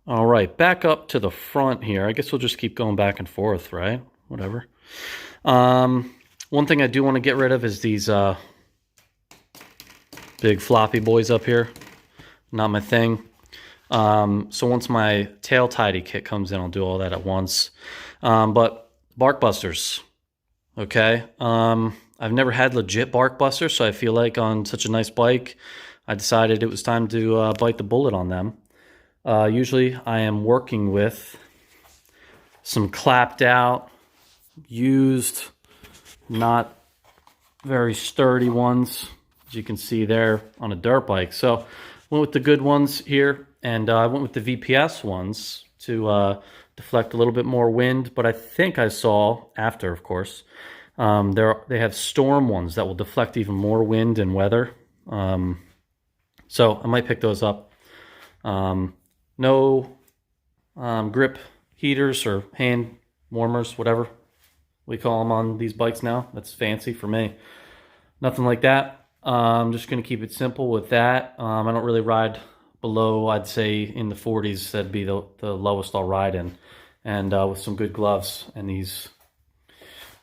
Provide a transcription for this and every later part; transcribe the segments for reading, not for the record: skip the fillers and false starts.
All right, back up to the front here. I guess we'll just keep going back and forth, right? Whatever. One thing I do want to get rid of is these big floppy boys up here. Not my thing. So once my tail tidy kit comes in, I'll do all that at once. But Barkbusters, okay? I've never had legit Barkbusters, so I feel like on such a nice bike, I decided it was time to bite the bullet on them. Usually I am working with some clapped out, used, not very sturdy ones, as you can see there on a dirt bike. So went with the good ones here, and I went with the VPS ones to deflect a little bit more wind. But I think I saw, after of course, they have storm ones that will deflect even more wind and weather. So I might pick those up. No grip heaters or hand warmers, whatever we call them on these bikes now. That's fancy for me. Nothing like that. I'm just going to keep it simple with that. I don't really ride below, I'd say in the 40s. That'd be the lowest I'll ride in. And with some good gloves and these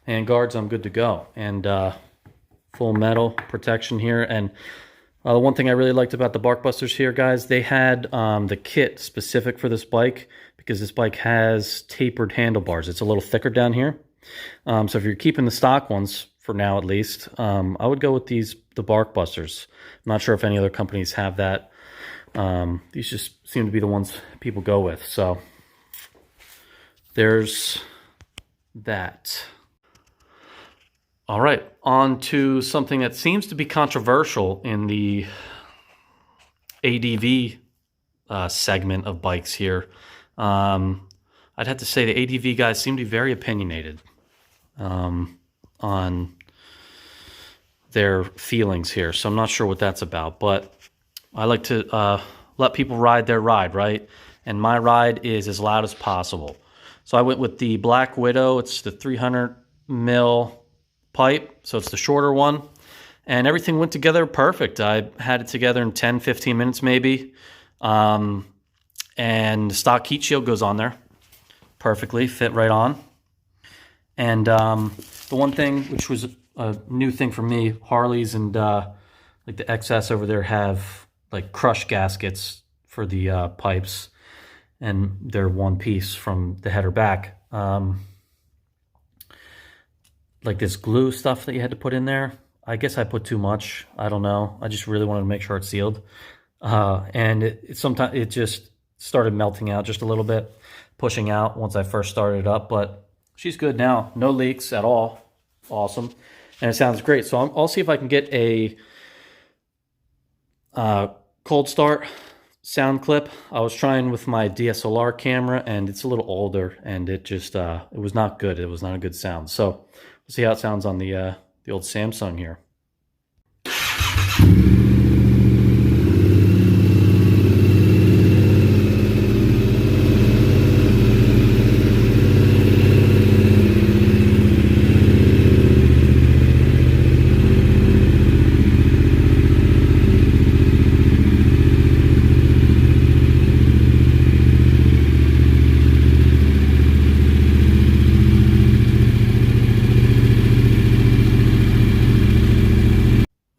hand guards, I'm good to go. And full metal protection here. And the one thing I really liked about the Barkbusters here, guys, they had the kit specific for this bike, because this bike has tapered handlebars. It's a little thicker down here. So if you're keeping the stock ones, for now at least, I would go with the Barkbusters. I'm not sure if any other companies have that. These just seem to be the ones people go with. So there's that. All right, on to something that seems to be controversial in the ADV segment of bikes here. I'd have to say the ADV guys seem to be very opinionated on their feelings here. So I'm not sure what that's about, but I like to let people ride their ride, right? And my ride is as loud as possible. So I went with the Black Widow. It's the 300 mil pipe, so it's the shorter one, and everything went together perfect. I had it together in 10-15 minutes maybe, and the stock heat shield goes on there perfectly, fit right on. And the one thing which was a new thing for me, Harleys and like the XS over there have like crush gaskets for the pipes, and they're one piece from the header back. Like this glue stuff that you had to put in there. I guess I put too much. I don't know. I just really wanted to make sure it's sealed. And sometimes it just started melting out just a little bit, pushing out once I first started it up. But she's good now. No leaks at all. Awesome. And it sounds great. So I'll see if I can get a cold start sound clip. I was trying with my DSLR camera, and it's a little older, and it just it was not good. It was not a good sound. So we'll see how it sounds on the old Samsung here.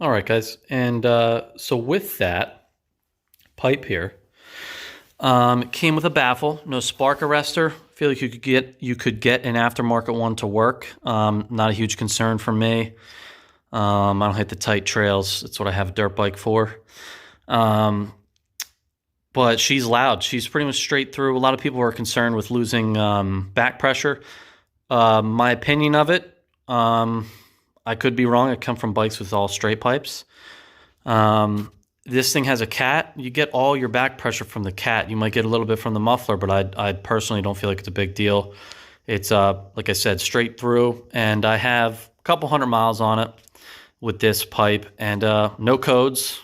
All right, guys, and so with that pipe here, it came with a baffle, no spark arrestor. I feel like you could get an aftermarket one to work. Not a huge concern for me. I don't hit the tight trails. That's what I have a dirt bike for. But she's loud. She's pretty much straight through. A lot of people are concerned with losing back pressure. My opinion of it, I could be wrong. I come from bikes with all straight pipes. This thing has a cat. You get all your back pressure from the cat. You might get a little bit from the muffler, but I personally don't feel like it's a big deal. It's, like I said, straight through, and I have a couple 100 miles on it with this pipe, and no codes,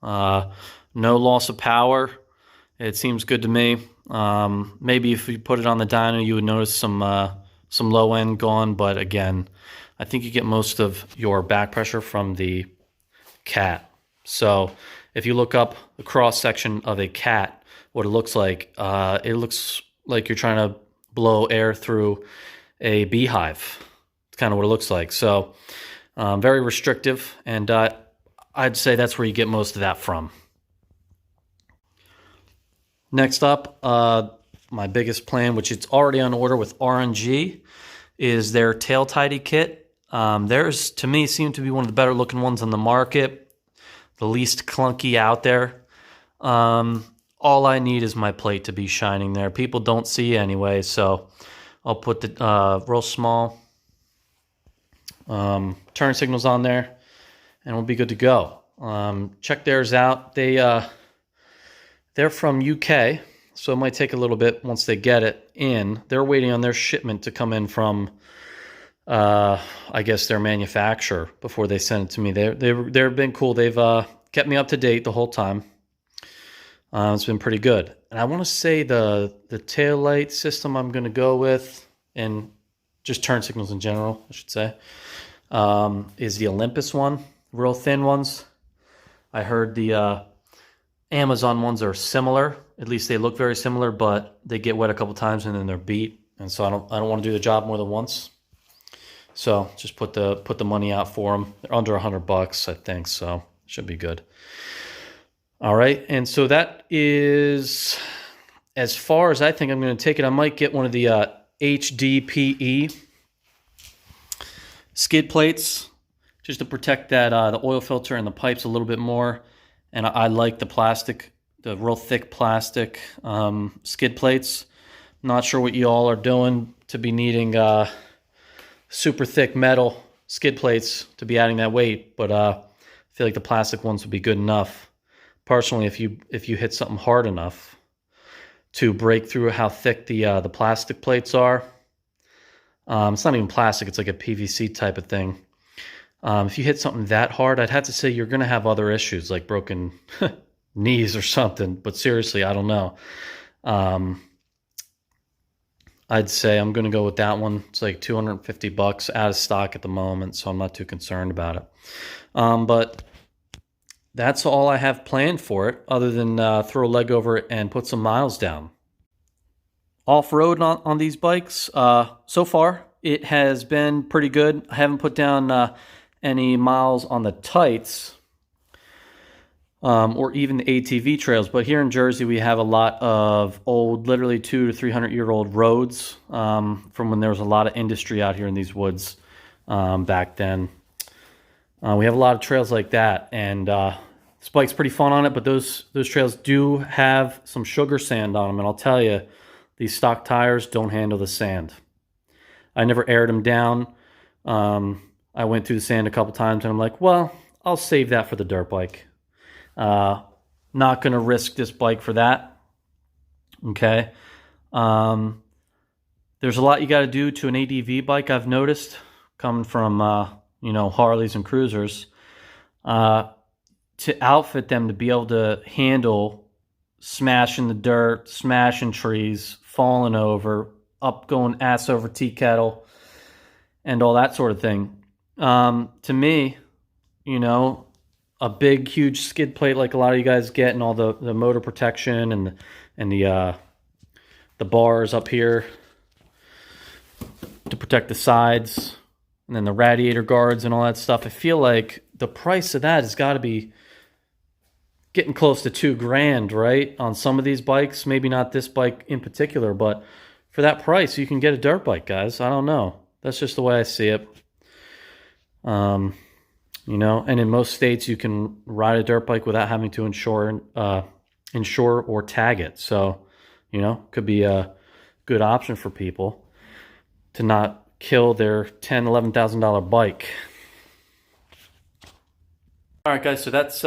no loss of power. It seems good to me. Maybe if you put it on the dyno, you would notice some low end gone, but again, I think you get most of your back pressure from the cat. So if you look up the cross section of a cat, what it looks like you're trying to blow air through a beehive. It's kind of what it looks like. So very restrictive, and I'd say that's where you get most of that from. Next up, my biggest plan, which it's already on order with RNG, is their tail tidy kit. Theirs, to me, seem to be one of the better looking ones on the market, the least clunky out there. All I need is my plate to be shining there. People don't see anyway, so I'll put the real small turn signals on there, and we'll be good to go. Check theirs out. They're from UK, so it might take a little bit once they get it in. They're waiting on their shipment to come in from, I guess, their manufacturer before they send it to me. They've been cool. They've kept me up to date the whole time. It's been pretty good. And I want to say the tail light system I'm going to go with, and just turn signals in general, I should say, is the Olympus one, real thin ones. I heard the Amazon ones are similar. At least they look very similar, but they get wet a couple times and then they're beat. And so I don't want to do the job more than once. So just put the money out for them. They're under $100, I think, so should be good. All right, and so that is as far as I think I'm going to take it. I might get one of the HDPE skid plates just to protect that the oil filter and the pipes a little bit more. And I like the plastic, the real thick plastic skid plates. Not sure what you all are doing to be needing super thick metal skid plates to be adding that weight, but I feel like the plastic ones would be good enough. Personally, if you hit something hard enough to break through how thick the plastic plates are, it's not even plastic, it's like a PVC type of thing. If you hit something that hard, I'd have to say you're going to have other issues like broken knees or something. But seriously, I don't know. I'd say I'm going to go with that one. It's like $250 out of stock at the moment, so I'm not too concerned about it. But that's all I have planned for it, other than throw a leg over it and put some miles down. Off-road on these bikes, so far, it has been pretty good. I haven't put down any miles on the tights or even the ATV trails, but here in Jersey, we have a lot of old, literally 200 to 300-year-old roads from when there was a lot of industry out here in these woods back then. We have a lot of trails like that, and this bike's pretty fun on it, but those trails do have some sugar sand on them, and I'll tell you, these stock tires don't handle the sand. I never aired them down. I went through the sand a couple times, and I'm like, well, I'll save that for the dirt bike. Not going to risk this bike for that. Okay. There's a lot you got to do to an ADV bike, I've noticed, coming from Harleys and cruisers, to outfit them to be able to handle smashing the dirt, smashing trees, falling over, up going ass over tea kettle, and all that sort of thing. To me, a big, huge skid plate like a lot of you guys get, and all the motor protection and the bars up here to protect the sides, and then the radiator guards and all that stuff. I feel like the price of that has got to be getting close to $2,000, right? On some of these bikes, maybe not this bike in particular, but for that price, you can get a dirt bike, guys. I don't know. That's just the way I see it. And in most states, you can ride a dirt bike without having to insure or tag it. So, could be a good option for people to not kill their $10,000, $11,000 bike. All right, guys. So that's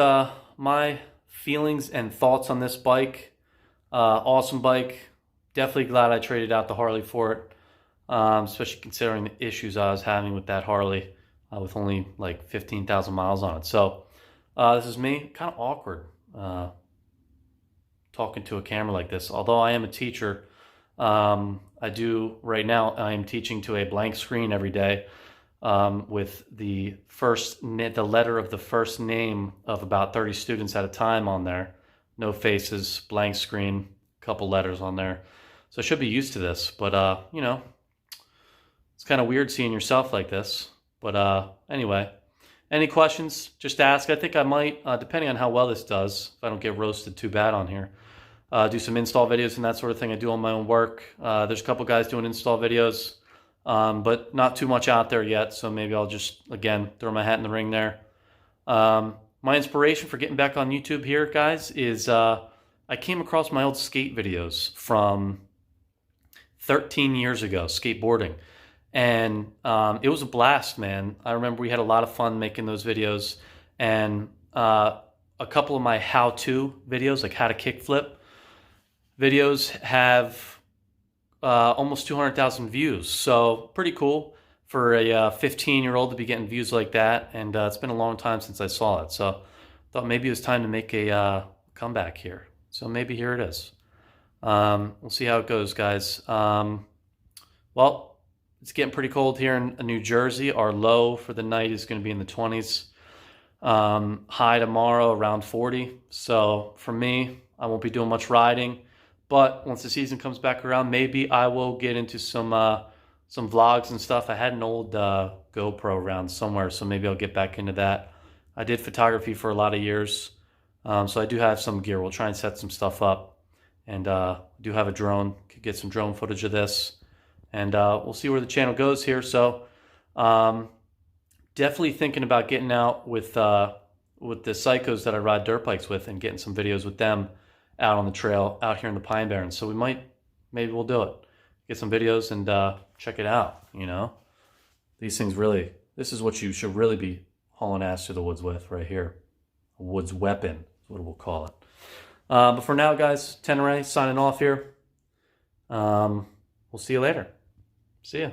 my feelings and thoughts on this bike. Awesome bike. Definitely glad I traded out the Harley for it, especially considering the issues I was having with that Harley with only like 15,000 miles on it. So this is me. Kind of awkward talking to a camera like this. Although I am a teacher, I am teaching to a blank screen every day. with the letter of the first name of about 30 students at a time on there. No faces, blank screen, couple letters on there. So I should be used to this, but you know, it's kind of weird seeing yourself like this. But anyway, any questions, just ask. I think I might, depending on how well this does, if I don't get roasted too bad on here, do some install videos and that sort of thing. I do on my own work. There's a couple guys doing install videos, but not too much out there yet. So maybe I'll just, again, throw my hat in the ring there. My inspiration for getting back on YouTube here, guys, is I came across my old skate videos from 13 years ago, skateboarding. And it was a blast, man. I remember we had a lot of fun making those videos. And a couple of my how-to videos, like how to kickflip videos, have almost 200,000 views. So pretty cool for a 15-year-old to be getting views like that. And it's been a long time since I saw it. So I thought maybe it was time to make a comeback here. So maybe here it is. We'll see how it goes, guys. Well, it's getting pretty cold here in New Jersey. Our low for the night is going to be in the 20s. High tomorrow around 40. So for me, I won't be doing much riding. But once the season comes back around, maybe I will get into some vlogs and stuff. I had an old GoPro around somewhere, so maybe I'll get back into that. I did photography for a lot of years, so I do have some gear. We'll try and set some stuff up. And do have a drone. Could get some drone footage of this. And we'll see where the channel goes here. So definitely thinking about getting out with the psychos that I ride dirt bikes with and getting some videos with them out on the trail out here in the Pine Barrens. So maybe we'll do it. Get some videos and check it out, you know. These things really, this is what you should really be hauling ass to the woods with right here. A woods weapon is what we'll call it. But for now, guys, Tenere signing off here. We'll see you later. See ya.